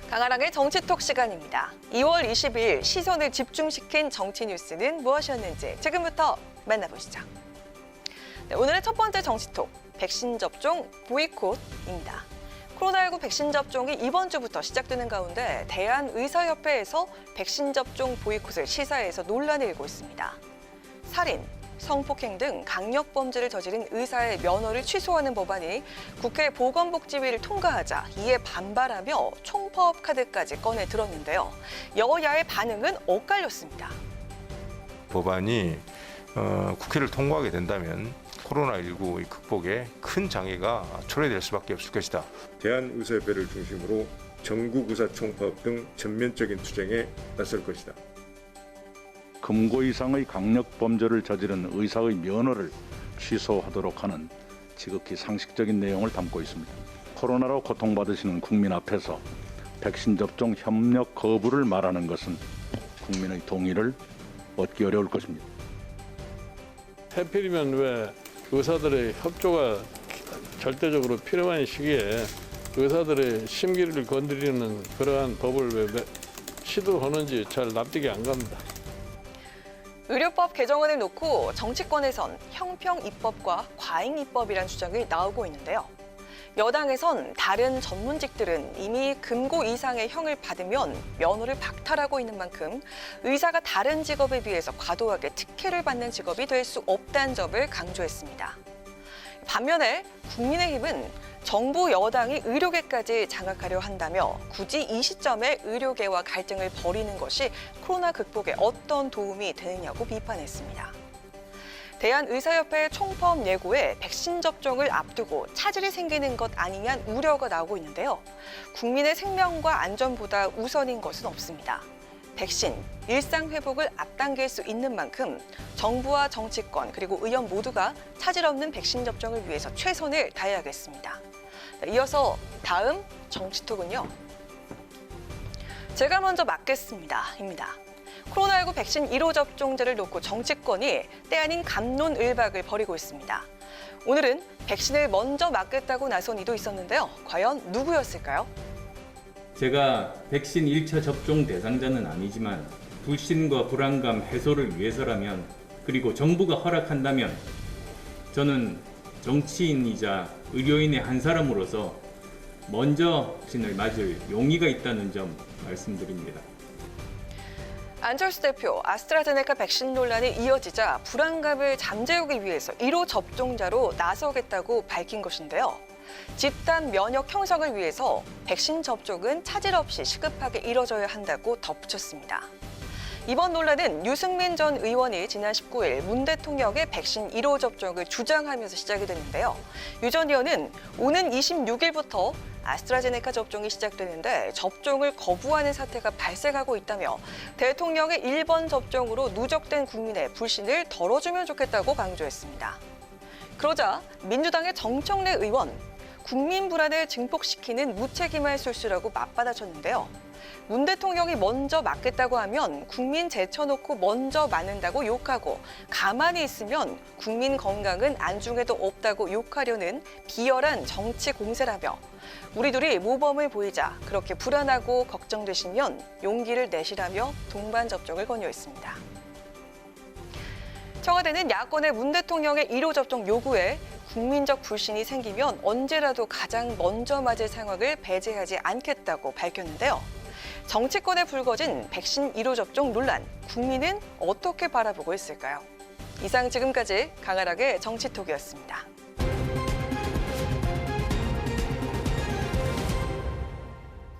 강아랑의 정치톡 시간입니다. 2월 22일 시선을 집중시킨 정치 뉴스는 무엇이었는지 지금부터 만나보시죠. 네, 오늘의 첫 번째 정치톡, 백신 접종 보이콧입니다. 코로나19 백신 접종이 이번 주부터 시작되는 가운데 대한의사협회에서 백신 접종 보이콧을 시사해서 논란이 일고 있습니다. 살인, 성폭행 등 강력범죄를 저지른 의사의 면허를 취소하는 법안이 국회 보건복지위를 통과하자 이에 반발하며 총파업 카드까지 꺼내 들었는데요. 여야의 반응은 엇갈렸습니다. 법안이 국회를 통과하게 된다면 코로나19 극복에 큰 장애가 초래될 수밖에 없을 것이다. 대한의사협회를 중심으로 전국 의사 총파업 등 전면적인 투쟁에 나설 것이다. 금고 이상의 강력범죄를 저지른 의사의 면허를 취소하도록 하는 지극히 상식적인 내용을 담고 있습니다. 코로나로 고통받으시는 국민 앞에서 백신 접종 협력 거부를 말하는 것은 국민의 동의를 얻기 어려울 것입니다. 하필이면 왜 의사들의 협조가 절대적으로 필요한 시기에 의사들의 심기를 건드리는 그러한 법을 왜 시도하는지 잘 납득이 안 갑니다. 의료법 개정안을 놓고 정치권에선 형평 입법과 과잉 입법이란 주장이 나오고 있는데요. 여당에선 다른 전문직들은 이미 금고 이상의 형을 받으면 면허를 박탈하고 있는 만큼 의사가 다른 직업에 비해서 과도하게 특혜를 받는 직업이 될 수 없다는 점을 강조했습니다. 반면에 국민의힘은 정부 여당이 의료계까지 장악하려 한다며 굳이 이 시점에 의료계와 갈등을 벌이는 것이 코로나 극복에 어떤 도움이 되느냐고 비판했습니다. 대한의사협회 총파업 예고에 백신 접종을 앞두고 차질이 생기는 것 아니냐는 우려가 나오고 있는데요. 국민의 생명과 안전보다 우선인 것은 없습니다. 백신, 일상 회복을 앞당길 수 있는 만큼 정부와 정치권 그리고 의원 모두가 차질 없는 백신 접종을 위해서 최선을 다해야겠습니다. 이어서 다음 정치톡은요. 제가 먼저 맞겠습니다.입니다. 코로나19 백신 1호 접종자를 놓고 정치권이 때 아닌 갑론을박을 벌이고 있습니다. 오늘은 백신을 먼저 맞겠다고 나선 이도 있었는데요. 과연 누구였을까요? 제가 백신 1차 접종 대상자는 아니지만 불신과 불안감 해소를 위해서라면 그리고 정부가 허락한다면 저는 정치인이자 의료인의 한 사람으로서 먼저 백신을 맞을 용의가 있다는 점 말씀드립니다. 안철수 대표, 아스트라제네카 백신 논란이 이어지자 불안감을 잠재우기 위해서 1호 접종자로 나서겠다고 밝힌 것인데요. 집단 면역 형성을 위해서 백신 접종은 차질 없이 시급하게 이뤄져야 한다고 덧붙였습니다. 이번 논란은 유승민 전 의원이 지난 19일 문 대통령의 백신 1호 접종을 주장하면서 시작이 됐는데요. 유 전 의원은 오는 26일부터 아스트라제네카 접종이 시작되는데 접종을 거부하는 사태가 발생하고 있다며 대통령의 1번 접종으로 누적된 국민의 불신을 덜어주면 좋겠다고 강조했습니다. 그러자 민주당의 정청래 의원, 국민 불안을 증폭시키는 무책임한 술수라고 맞받아쳤는데요. 문 대통령이 먼저 맞겠다고 하면 국민 제쳐놓고 먼저 맞는다고 욕하고 가만히 있으면 국민 건강은 안중에도 없다고 욕하려는 비열한 정치 공세라며 우리들이 모범을 보이자 그렇게 불안하고 걱정되시면 용기를 내시라며 동반 접종을 권유했습니다. 청와대는 야권의 문 대통령의 1호 접종 요구에 국민적 불신이 생기면 언제라도 가장 먼저 맞을 상황을 배제하지 않겠다고 밝혔는데요. 정치권에 불거진 백신 1호 접종 논란, 국민은 어떻게 바라보고 있을까요? 이상 지금까지 강아락의 정치톡이었습니다.